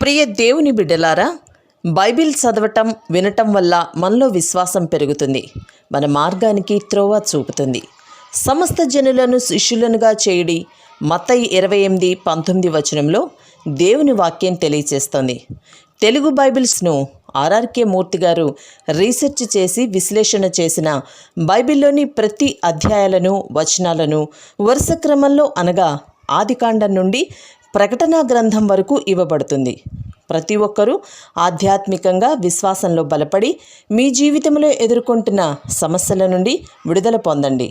ప్రియ దేవుని బిడ్డలారా, బైబిల్ చదవటం వినటం వల్ల మనలో విశ్వాసం పెరుగుతుంది. మన మార్గానికి త్రోవ చూపుతుంది. సమస్త జనులను శిష్యులనుగా చేయుడి మత్తయి 28:19 వచనంలో దేవుని వాక్యం తెలియచేస్తోంది. తెలుగు బైబిల్స్ను ఆర్ఆర్కే మూర్తి గారు రీసెర్చ్ చేసి విశ్లేషణ చేసిన బైబిల్లోని ప్రతి అధ్యాయాలను వచనాలను వరుస క్రమంలో అనగా ఆదికాండం నుండి ప్రకటనా గ్రంథం వరకు ఇవ్వబడుతుంది. ప్రతి ఒక్కరూ ఆధ్యాత్మికంగా విశ్వాసంలో బలపడి మీ జీవితంలో ఎదుర్కొంటున్న సమస్యల నుండి విడుదల పొందండి.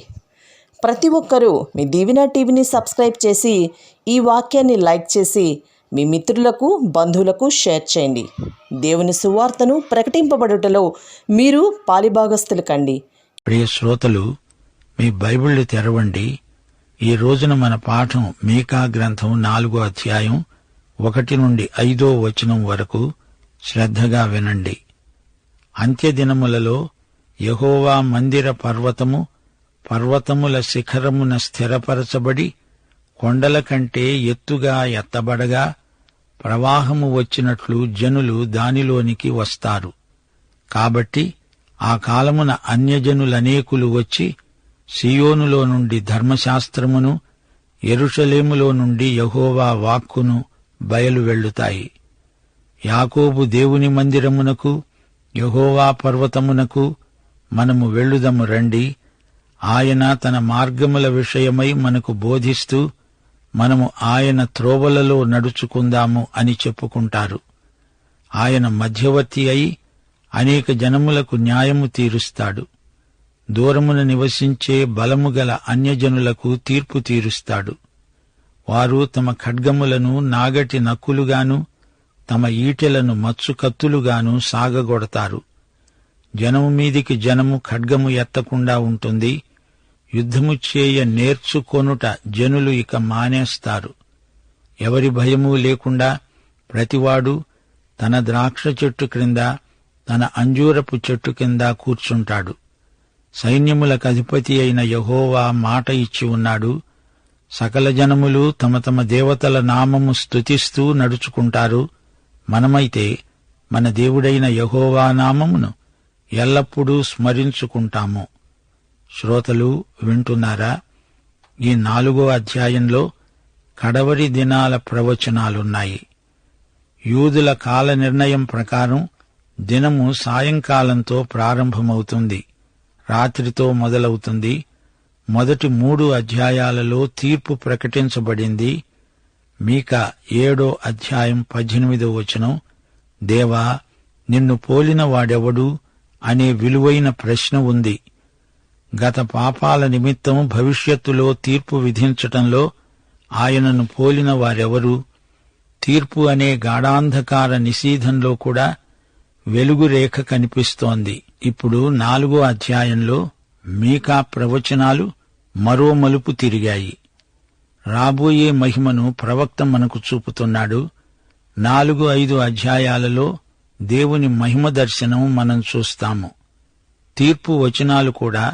ప్రతి ఒక్కరూ మీ దీవెన టీవీని సబ్స్క్రైబ్ చేసి ఈ వాక్యాన్ని లైక్ చేసి మీ మిత్రులకు బంధువులకు షేర్ చేయండి. దేవుని సువార్తను ప్రకటింపబడుటలో మీరు పాలిభాగస్తులు కండి. ప్రియ శ్రోతలు, మీ బైబిళ్ళు తెరవండి. ఈ రోజున మన పాఠం మీకా గ్రంథం 4వ అధ్యాయం 1 నుండి 5వ వచనం వరకు శ్రద్ధగా వినండి. అంత్యదినములలో యెహోవా మందిర పర్వతముల శిఖరమున స్థిరపరచబడి కొండల కంటే ఎత్తుగా ఎత్తబడగా ప్రవాహము వచ్చినట్లు జనులు దానిలోనికి వస్తారు. కాబట్టి ఆ కాలమున అన్యజనులనేకులు వచ్చి సీయోనులో నుండి ధర్మశాస్త్రమును, యెరూషలేములో నుండి యెహోవా వాక్కును బయలు వెళ్ళుతాయి. యాకోబు దేవుని మందిరమునకు, యెహోవా పర్వతమునకు మనము వెళ్ళుదము రండి. ఆయన తన మార్గముల విషయమై మనకు బోధిస్తూ మనము ఆయన త్రోవలలో నడుచుకుందాము అని చెప్పుకుంటారు. ఆయన మధ్యవర్తి అయి అనేక జనములకు న్యాయము తీరుస్తాడు. దూరమున నివసించే బలము గల అన్యజనులకు తీర్పు తీరుస్తాడు. వారు తమ ఖడ్గములను నాగటి నక్కులుగాను తమ ఈటెలను మచ్చు కత్తులుగాను సాగగొడతారు. జనము మీదికి జనము ఖడ్గము ఎత్తకుండా ఉంటుంది. యుద్ధము చేయ నేర్చుకొనుట జనులు ఇక మానేస్తారు. ఎవరి భయమూ లేకుండా ప్రతివాడు తన ద్రాక్ష చెట్టు క్రింద, తన అంజూరపు చెట్టు కింద కూర్చుంటాడు. సైన్యములకు అధిపతి అయిన యెహోవా మాట ఇచ్చి ఉన్నాడు. సకల జనములు తమ తమ దేవతల నామము స్తుతిస్తూ నడుచుకుంటారు. మనమైతే మన దేవుడైన యెహోవా నామమును ఎల్లప్పుడూ స్మరించుకుంటాము. శ్రోతలు వింటున్నారా? ఈ 4వ అధ్యాయంలో కడవరి దినాల ప్రవచనాలున్నాయి. యూదుల కాల నిర్ణయం ప్రకారం దినము సాయంకాలంతో ప్రారంభమవుతుంది, రాత్రితో మొదలవుతుంది. మొదటి 3 అధ్యాయాలలో తీర్పు ప్రకటించబడింది. మీకా 7వ అధ్యాయం 18వ వచనం, దేవా నిన్ను పోలిన వాడెవడు అనే విలువైన ప్రశ్న ఉంది. గత పాపాల నిమిత్తం భవిష్యత్తులో తీర్పు విధించటంలో ఆయనను పోలిన వారెవరు? తీర్పు అనే గాఢాంధకార నిశీధంలో కూడా వెలుగురేఖ కనిపిస్తోంది. ఇప్పుడు 4వ అధ్యాయంలో మీకా ప్రవచనాలు మరో మలుపు తిరిగాయి. రాబోయే మహిమను ప్రవక్త మనకు చూపుతున్నాడు. 4-5 అధ్యాయాలలో దేవుని మహిమ దర్శనం మనం చూస్తాము. తీర్పు వచనాలు కూడా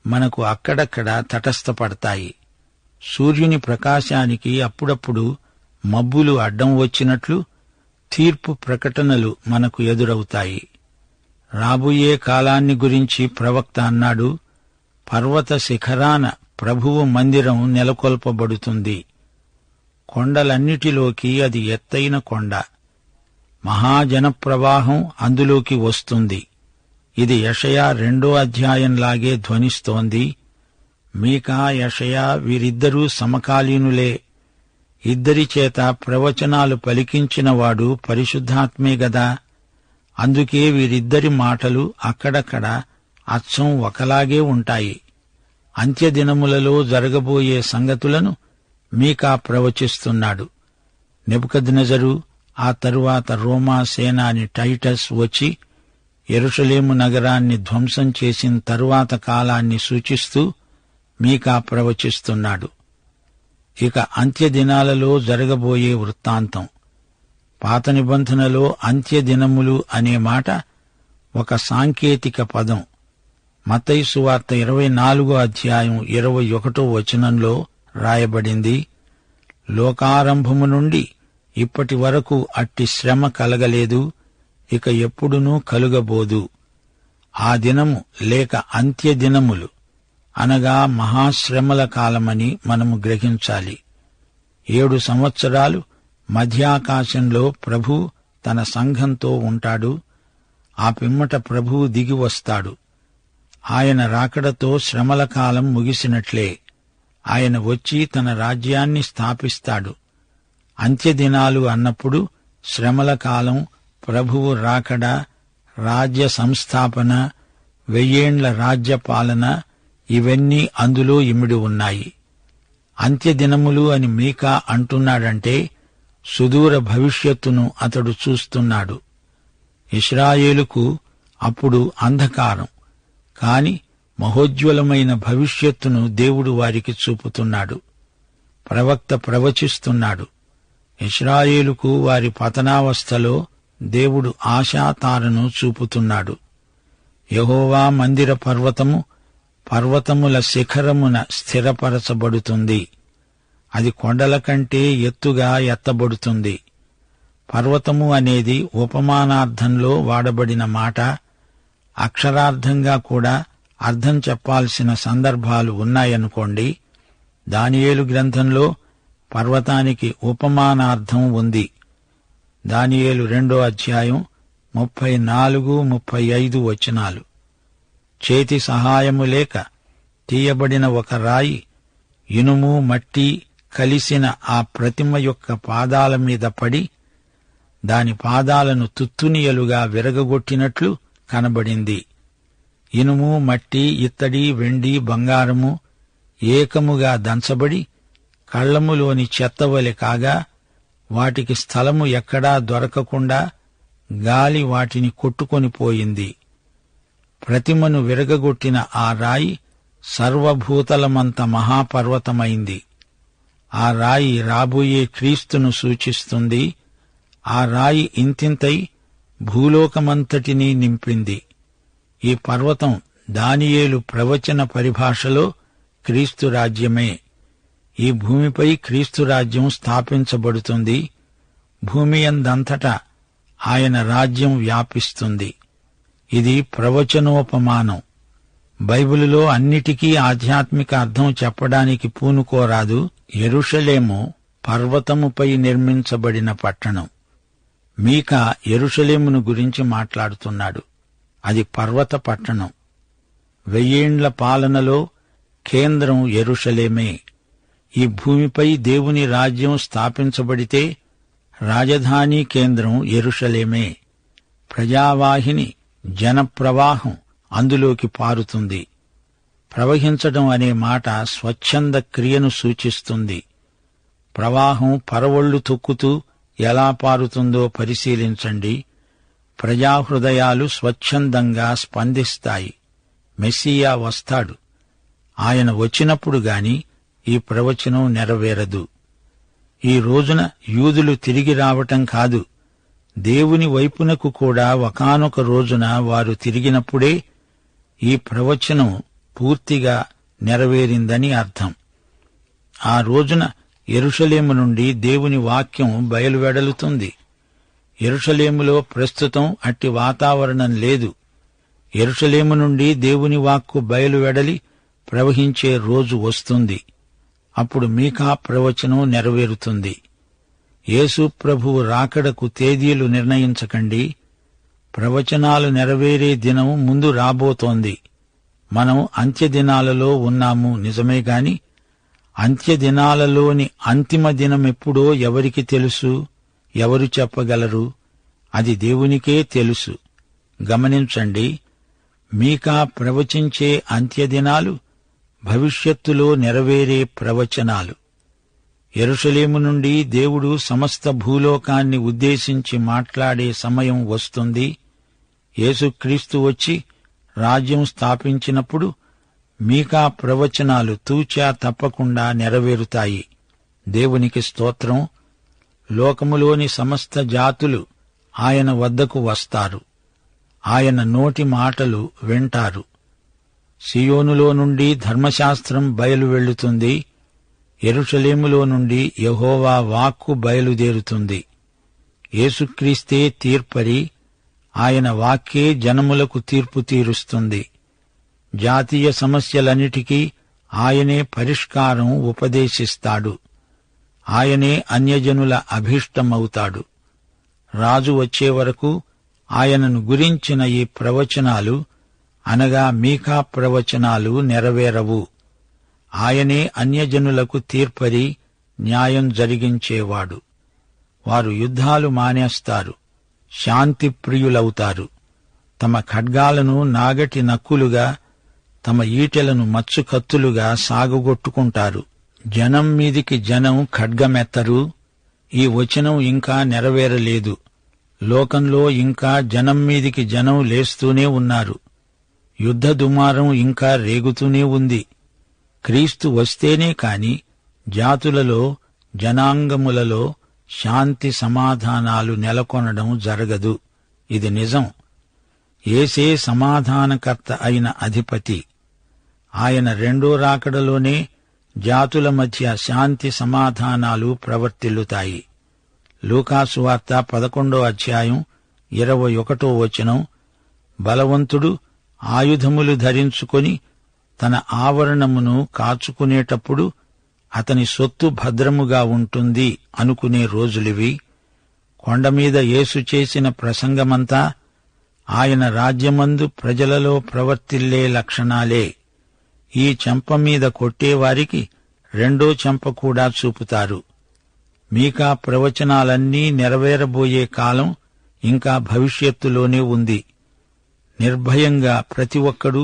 మనకు అక్కడక్కడ తటస్థపడతాయి. సూర్యుని ప్రకాశానికి అప్పుడప్పుడు మబ్బులు అడ్డం వచ్చినట్లు తీర్పు ప్రకటనలు మనకు ఎదురవుతాయి. రాబోయే కాలాన్ని గురించి ప్రవక్త అన్నాడు, పర్వత శిఖరాన ప్రభువు మందిరం నెలకొల్పబడుతుంది. కొండలన్నిటిలోకి అది ఎత్తైన కొండ. మహాజనప్రవాహం అందులోకి వస్తుంది. ఇది యెషయా 2వ అధ్యాయంలాగే ధ్వనిస్తోంది. మీకా, యెషయా వీరిద్దరూ సమకాలీనులే. ఇద్దరి చేత ప్రవచనాలు పలికించినవాడు పరిశుద్ధాత్మే గదా. అందుకే వీరిద్దరి మాటలు అక్కడక్కడ అచ్చం ఒకలాగే ఉంటాయి. అంత్యదినములలో జరగబోయే సంగతులను మీకా ప్రవచిస్తున్నాడు. నెబుకద్నెజరు, ఆ తరువాత రోమా సేనాని టైటస్ వచ్చి యెరూషలేము నగరాన్ని ధ్వంసం చేసిన తరువాత కాలాన్ని సూచిస్తూ మీకా ప్రవచిస్తున్నాడు. ఇక అంత్యదినాలలో జరగబోయే వృత్తాంతం. పాత నిబంధనలో అంత్యదినములు అనే మాట ఒక సాంకేతిక పదం. మత్తయి సువార్త 24వ అధ్యాయం 21వ వచనంలో రాయబడింది, లోకారంభము నుండి ఇప్పటి వరకు అట్టి శ్రమ కలగలేదు, ఇక ఎప్పుడునూ కలుగబోదు. ఆ దినము లేక అంత్యదినములు అనగా మహాశ్రమల కాలమని మనము గ్రహించాలి. 7 సంవత్సరాలు మధ్యాకాశంలో ప్రభు తన సంఘంతో ఉంటాడు. ఆ పిమ్మట ప్రభువు దిగి వస్తాడు. ఆయన రాకడతో శ్రమల కాలం ముగిసినట్లే. ఆయన వచ్చి తన రాజ్యాన్ని స్థాపిస్తాడు. అంత్యదినాలు అన్నప్పుడు శ్రమల కాలం, ప్రభువు రాకడ, రాజ్య సంస్థాపన, 1000 ఏండ్ల రాజ్య పాలన ఇవన్నీ అందులో ఇమిడి ఉన్నాయి. అంత్యదినములు అని మీకా అంటున్నాడంటే సుదూర భవిష్యత్తును అతడు చూస్తున్నాడు. ఇశ్రాయేలుకు అప్పుడు అంధకారం, కాని మహోజ్వలమైన భవిష్యత్తును దేవుడు వారికి చూపుతున్నాడు. ప్రవక్త ప్రవచిస్తున్నాడు. ఇశ్రాయేలుకు వారి పతనావస్థలో దేవుడు ఆశాతారను చూపుతున్నాడు. యెహోవా మందిర పర్వతము పర్వతముల శిఖరమున స్థిరపరచబడుతుంది. అది కొండల కంటే ఎత్తుగా ఎత్తబడుతుంది. పర్వతము అనేది ఉపమానార్థంలో వాడబడిన మాట. అక్షరార్థంగా కూడా అర్థం చెప్పాల్సిన సందర్భాలు ఉన్నాయనుకోండి. దానియేలు గ్రంథంలో పర్వతానికి ఉపమానార్థం ఉంది. దానియేలు 2వ అధ్యాయం 34-35 వచనాలు. చేతి సహాయము లేక తీయబడిన ఒక రాయి ఇనుము మట్టి కలిసిన ఆ ప్రతిమ యొక్క పాదాల మీద పడి దాని పాదాలను తుత్తునియలుగా విరగగొట్టినట్లు కనబడింది. ఇనుము మట్టి ఇత్తడి వెండి బంగారము ఏకముగా దంచబడి కళ్లములోని చెత్తవలె కాగా వాటికి స్థలము ఎక్కడా దొరకకుండా గాలి వాటిని కొట్టుకొనిపోయింది. ప్రతిమను విరగగొట్టిన ఆ రాయి సర్వభూతలమంత మహాపర్వతమైంది. ఆ రాయి రాబోయే క్రీస్తును సూచిస్తుంది. ఆ రాయి ఇంతింతై భూలోకమంతటినీ నింపింది. ఈ పర్వతం దానియేలు ప్రవచన పరిభాషలో క్రీస్తు రాజ్యమే. ఈ భూమిపై క్రీస్తు రాజ్యం స్థాపించబడుతుంది. భూమి యందంతటా ఆయన రాజ్యం వ్యాపిస్తుంది. ఇది ప్రవచనోపమానం. బైబిలులో అన్నిటికీ ఆధ్యాత్మిక అర్థం చెప్పడానికి పూనుకోరాదు. యెరూషలేము పర్వతముపై నిర్మించబడిన పట్టణం. మీకా యెరూషలేమును గురించి మాట్లాడుతున్నాడు. అది పర్వత పట్టణం. 1000 ఏండ్ల పాలనలో కేంద్రం యెరూషలేమే. ఈ భూమిపై దేవుని రాజ్యం స్థాపించబడితే రాజధాని కేంద్రం యెరూషలేమే. ప్రజావాహిని జనప్రవాహం అందులోకి పారుతుంది. ప్రవహించడం అనే మాట స్వచ్ఛంద క్రియను సూచిస్తుంది. ప్రవాహం పరవళ్లు తొక్కుతూ ఎలా పారుతుందో పరిశీలించండి. ప్రజాహృదయాలు స్వచ్ఛందంగా స్పందిస్తాయి. మెస్సియా వస్తాడు. ఆయన వచ్చినప్పుడు గాని ఈ ప్రవచనం నెరవేరదు. ఈ రోజున యూదులు తిరిగి రావటం కాదు, దేవుని వైపునకు కూడా ఒకానొక రోజున వారు తిరిగినప్పుడే ఈ ప్రవచనం పూర్తిగా నెరవేరిందని అర్థం. ఆ రోజున యెరూషలేము నుండి దేవుని వాక్యం బయలువెడలుతుంది. యెరూషలేములో ప్రస్తుతం అట్టి వాతావరణం లేదు. యెరూషలేము నుండి దేవుని వాక్కు బయలువెడలి ప్రవహించే రోజు వస్తుంది. అప్పుడు మీకా ప్రవచనం నెరవేరుతుంది. యేసు ప్రభువు రాకడకు తేదీలు నిర్ణయించకండి. ప్రవచనాలు నెరవేరే దినం ముందు రాబోతోంది. మనం అంత్యదినాలలో ఉన్నాము నిజమే గాని అంత్యదినాలలోని అంతిమ దినమెప్పుడో ఎవరికి తెలుసు? ఎవరు చెప్పగలరు? అది దేవునికే తెలుసు. గమనించండి, మీకా ప్రవచించే అంత్యదినాలు భవిష్యత్తులో నెరవేరే ప్రవచనాలు. యెరూషలేము నుండి దేవుడు సమస్త భూలోకాన్ని ఉద్దేశించి మాట్లాడే సమయం వస్తుంది. యేసుక్రీస్తు వచ్చి రాజ్యం స్థాపించినప్పుడు మీకా ప్రవచనాలు తూచా తప్పకుండా నెరవేరుతాయి. దేవునికి స్తోత్రం. లోకములోని సమస్త జాతులు ఆయన వద్దకు వస్తారు. ఆయన నోటి మాటలు వింటారు. సియోనులో నుండి ధర్మశాస్త్రం బయలు వెళ్లుతుంది. యెరూషలేములో నుండి యెహోవా వాక్కు బయలుదేరుతుంది. యేసుక్రీస్తే తీర్పరి, ఆయన వాక్కే జనములకు తీర్పు తీరుస్తుంది. జాతీయ సమస్యలన్నిటికీ ఆయనే పరిష్కారం ఉపదేశిస్తాడు. ఆయనే అన్యజనుల అభీష్టమవుతాడు. రాజు వచ్చే వరకు ఆయనను గురించిన ఈ ప్రవచనాలు, అనగా మీకా ప్రవచనాలు నెరవేరవు. ఆయనే అన్యజనులకు తీర్పరి, న్యాయం జరిగించేవాడు. వారు యుద్ధాలు మానేస్తారు, శాంతి ప్రియులవుతారు. తమ ఖడ్గాలను నాగటి నక్కులుగా, తమ ఈటెలను మచ్చుకత్తులుగా సాగుగొట్టుకుంటారు. జనం మీదికి జనం ఖడ్గమెత్తరు. ఈ వచనం ఇంకా నెరవేరలేదు. లోకంలో ఇంకా జనం మీదికి జనం లేస్తూనే ఉన్నారు. యుద్ధ దుమారం ఇంకా రేగుతూనే ఉంది. క్రీస్తు వస్తేనే కాని జాతులలో, జనాంగములలో శాంతి సమాధానాలు నెలకొనడం జరగదు. ఇది నిజం. యేసే సమాధానకర్త అయిన అధిపతి. ఆయన రెండో రాకడలోనే జాతుల మధ్య శాంతి సమాధానాలు ప్రవర్తిల్లుతాయి. లూకాసు వార్త 11వ అధ్యాయం 21వ వచనం, బలవంతుడు ఆయుధములు ధరించుకొని తన ఆవరణమును కాచుకునేటప్పుడు అతని సొత్తు భద్రముగా ఉంటుంది అనుకునే రోజులివి. కొండమీద యేసు చేసిన ప్రసంగమంతా ఆయన రాజ్యమందు ప్రజలలో ప్రవర్తిల్లే లక్షణాలే. ఈ చెంప మీద కొట్టేవారికి రెండో చెంప కూడా చూపుతారు. మీకా ప్రవచనాలన్నీ నెరవేరబోయే కాలం ఇంకా భవిష్యత్తులోనే ఉంది. నిర్భయంగా ప్రతి ఒక్కడూ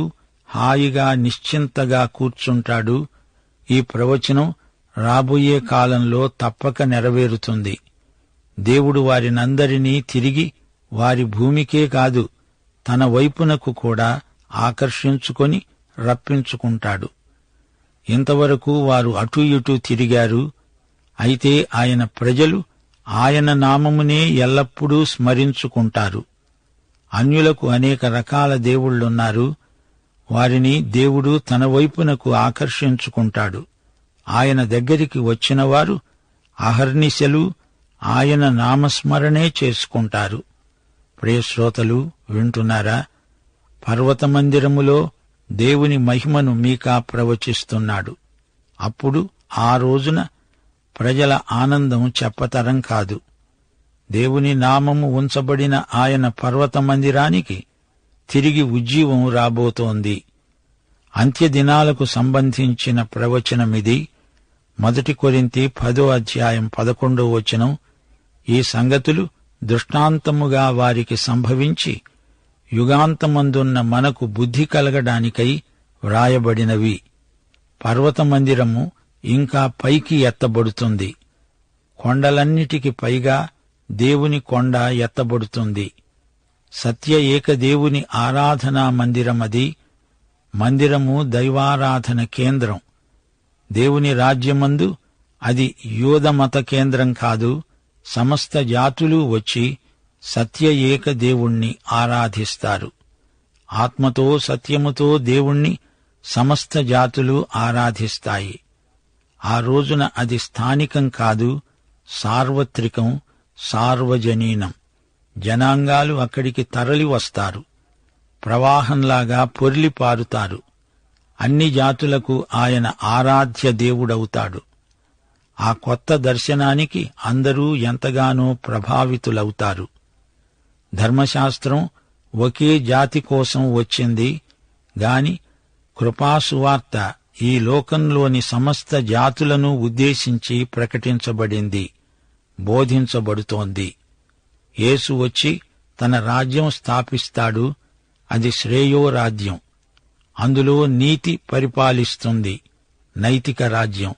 హాయిగా నిశ్చింతగా కూర్చుంటాడు. ఈ ప్రవచనం రాబోయే కాలంలో తప్పక నెరవేరుతుంది. దేవుడు వారినందరినీ తిరిగి వారి భూమికే కాదు, తన వైపునకు కూడా ఆకర్షించుకొని రప్పించుకుంటాడు. ఇంతవరకు వారు అటూ ఇటూ తిరిగారు. అయితే ఆయన ప్రజలు ఆయన నామమునే ఎల్లప్పుడూ స్మరించుకుంటారు. అన్యులకు అనేక రకాల దేవుళ్ళున్నారు. వారిని దేవుడు తన వైపునకు ఆకర్షించుకుంటాడు. ఆయన దగ్గరికి వచ్చినవారు అహర్నిశలు ఆయన నామస్మరణే చేసుకుంటారు. ప్రియశ్రోతలు వింటున్నారా? పర్వతమందిరములో దేవుని మహిమను మీకా ప్రవచిస్తున్నాడు. అప్పుడు ఆ రోజున ప్రజల ఆనందం చెప్పతరం కాదు. దేవుని నామము ఉంచబడిన ఆయన పర్వత మందిరానికి తిరిగి ఉజ్జీవం రాబోతోంది. అంత్యదినాలకు సంబంధించిన ప్రవచనమిది. 1 కొరింథీ 10వ అధ్యాయం 11వ వచనం. ఈ సంగతులు దృష్టాంతముగా వారికి సంభవించి యుగాంతమందున్న మనకు బుద్ధి కలగడానికై వ్రాయబడినవి. పర్వత మందిరము ఇంకా పైకి ఎత్తబడుతుంది. కొండలన్నిటికి పైగా దేవుని కొండ ఎత్తబడుతుంది. సత్య ఏకదేవుని ఆరాధనా మందిరమది. మందిరము దైవారాధన కేంద్రం. దేవుని రాజ్యమందు అది యూదమత కేంద్రం కాదు. సమస్త జాతులు వచ్చి సత్య ఏక దేవుణ్ణి ఆరాధిస్తారు. ఆత్మతో సత్యముతో దేవుణ్ణి సమస్త జాతులు ఆరాధిస్తాయి. ఆ రోజున అది స్థానికం కాదు, సార్వత్రికం, సార్వజనీనం. జనాంగాలు అక్కడికి తరలి వస్తారు. ప్రవాహంలాగా పొర్లిపారుతారు. అన్ని జాతులకు ఆయన ఆరాధ్య దేవుడవుతాడు. ఆ కొత్త దర్శనానికి అందరూ ఎంతగానో ప్రభావితులవుతారు. ధర్మశాస్త్రం ఒకే జాతి కోసం వచ్చింది గాని కృపాసువార్త ఈ లోకంలోని సమస్త జాతులను ఉద్దేశించి ప్రకటించబడింది, బోధించబడుతోంది. యేసు వచ్చి తన రాజ్యం స్థాపిస్తాడు. అది శ్రేయో రాజ్యం. అందులో నీతి పరిపాలిస్తుంది, నైతిక రాజ్యం.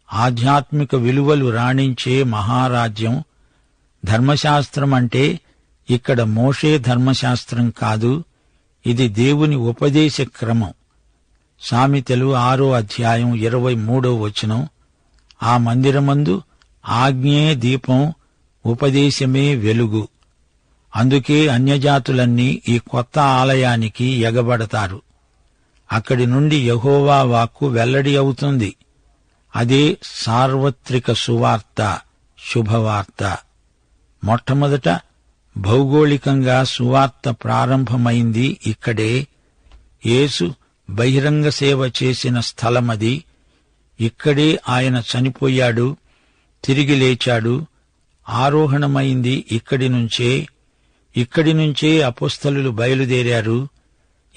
ఆధ్యాత్మిక విలువలు రాణించే మహారాజ్యం. ధర్మశాస్త్రం అంటే ఇక్కడ మోషే ధర్మశాస్త్రం కాదు, ఇది దేవుని ఉపదేశ క్రమం. సామెతలు 6వ అధ్యాయం 23వ వచనం. ఆ మందిరమందు ఆజ్ఞే దీపం, ఉపదేశమే వెలుగు. అందుకే అన్యజాతులన్నీ ఈ కొత్త ఆలయానికి ఎగబడతారు. అక్కడి నుండి యెహోవా వాక్కు వెల్లడి అవుతుంది. అదే సార్వత్రిక సువార్త, శుభవార్త. మొట్టమొదట భౌగోళికంగా సువార్త ప్రారంభమైంది ఇక్కడే. యేసు బహిరంగ సేవ చేసిన స్థలమది. ఇక్కడే ఆయన చనిపోయాడు, తిరిగి లేచాడు. ఆరోహణమైంది ఇక్కడి నుంచే. ఇక్కడి నుంచే అపోస్తలులు బయలుదేరారు.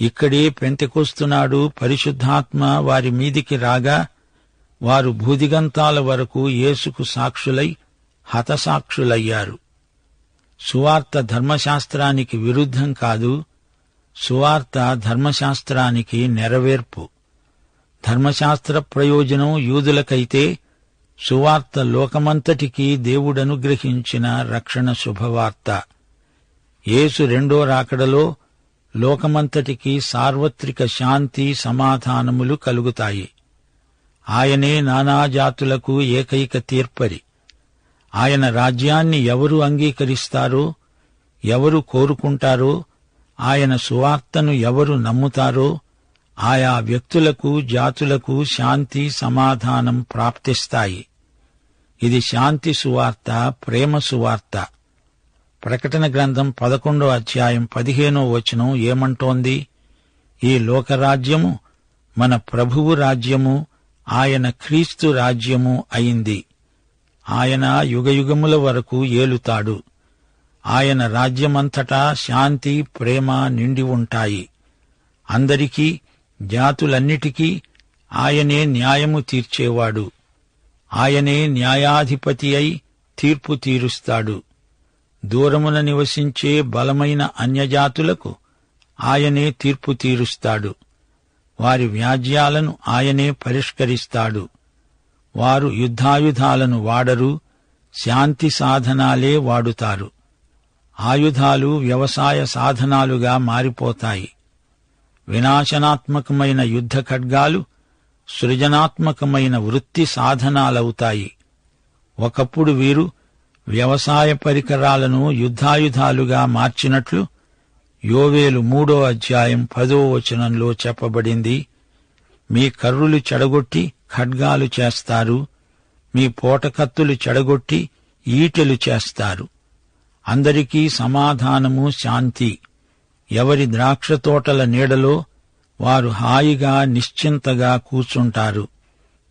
ఇక్కడే పెంతెకొస్తునాడు పరిశుద్ధాత్మ వారి మీదికి రాగా వారు భూదిగంతాల వరకు యేసుకు సాక్షులై హతసాక్షులయ్యారు. సువార్త ధర్మశాస్త్రానికి విరుద్ధం కాదు. సువార్త ధర్మశాస్త్రానికి నెరవేర్పు. ధర్మశాస్త్ర ప్రయోజనం యూదులకైతే సువార్త లోకమంతటికీ దేవుడనుగ్రహించిన రక్షణ శుభవార్త. యేసు రెండో రాకడలో లోకమంతటికీ సార్వత్రిక శాంతి సమాధానములు కలుగుతాయి. ఆయనే నానాజాతులకు ఏకైక తీర్పరి. ఆయన రాజ్యాన్ని ఎవరు అంగీకరిస్తారో, ఎవరు కోరుకుంటారో, ఆయన సువార్తను ఎవరు నమ్ముతారో ఆయా వ్యక్తులకు, జాతులకు శాంతి సమాధానం ప్రాప్తిస్తాయి. ఇది శాంతి సువార్త, ప్రేమ సువార్త. ప్రకటన గ్రంథం 11వ అధ్యాయం 15వ వచనం ఏమంటోంది? ఈ లోకరాజ్యము మన ప్రభువు రాజ్యము, ఆయన క్రీస్తు రాజ్యము అయింది. ఆయన యుగయుగముల వరకు ఏలుతాడు. ఆయన రాజ్యమంతటా శాంతి, ప్రేమ నిండి ఉంటాయి. అందరికీ, జాతులన్నిటికీ ఆయనే న్యాయము తీర్చేవాడు. ఆయనే న్యాయాధిపతి అయి తీర్పు తీరుస్తాడు. దూరమున నివసించే బలమైన అన్యజాతులకు ఆయనే తీర్పు తీరుస్తాడు. వారి వ్యాజ్యాలను ఆయనే పరిష్కరిస్తాడు. వారు యుద్ధాయుధాలను వాడరు, శాంతి సాధనాలే వాడుతారు. ఆయుధాలు వ్యవసాయ సాధనాలుగా మారిపోతాయి. వినాశనాత్మకమైన యుద్ధ ఖడ్గాలు సృజనాత్మకమైన వృత్తి సాధనాలవుతాయి. ఒకప్పుడు వీరు వ్యవసాయ పరికరాలను యుద్ధాయుధాలుగా మార్చినట్లు యోవేలు 3వ అధ్యాయం 10వ వచనంలో చెప్పబడింది. మీ కర్రులు చెడగొట్టి ఖడ్గాలు చేస్తారు, మీ పోటకత్తులు చెడగొట్టి ఈటెలు చేస్తారు. అందరికీ సమాధానము, శాంతి. ఎవరి ద్రాక్షతోటల నీడలో వారు హాయిగా నిశ్చింతగా కూర్చుంటారు.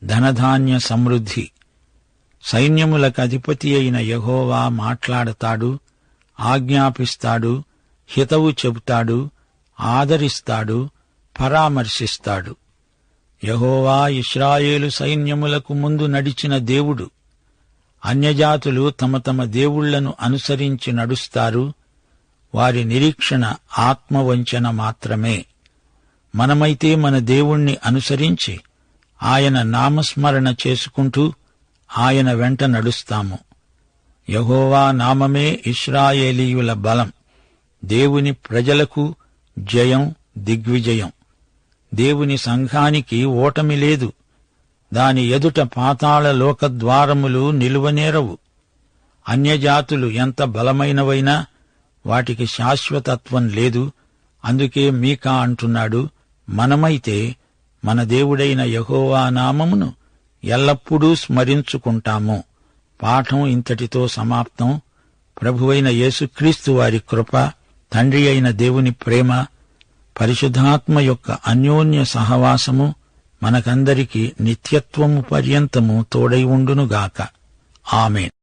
ధనధాన్య సమృద్ధి. సైన్యములకు అధిపతి అయిన యెహోవా మాట్లాడతాడు, ఆజ్ఞాపిస్తాడు, హితవు చెబుతాడు, ఆదరిస్తాడు, పరామర్శిస్తాడు. యెహోవా ఇశ్రాయేలు సైన్యములకు ముందు నడిచిన దేవుడు. అన్యజాతులు తమ తమ దేవుళ్లను అనుసరించి నడుస్తారు. వారి నిరీక్షణ ఆత్మవంచన మాత్రమే. మనమైతే మన దేవుణ్ణి అనుసరించి ఆయన నామస్మరణ చేసుకుంటూ ఆయన వెంట నడుస్తాము. యెహోవా నామమే ఇశ్రాయేలీయుల బలం. దేవుని ప్రజలకు జయం, దిగ్విజయం. దేవుని సంఘానికి ఓటమి లేదు. దాని ఎదుట పాతాళ లోకద్వారములు నిలువనేరవు. అన్యజాతులు ఎంత బలమైనవైనా వాటికి శాశ్వతత్వం లేదు. అందుకే మీకా అంటున్నాడు, మనమైతే మన దేవుడైన యెహోవా నామమును ఎల్లప్పుడూ స్మరించుకుంటాము. పాఠం ఇంతటితో సమాప్తం. ప్రభువైన యేసుక్రీస్తు వారి కృప, తండ్రి అయిన దేవుని ప్రేమ, పరిశుద్ధాత్మ యొక్క అన్యోన్య సహవాసము మనకందరికీ నిత్యత్వము పర్యంతము తోడై ఉండునుగాక. ఆమేన్.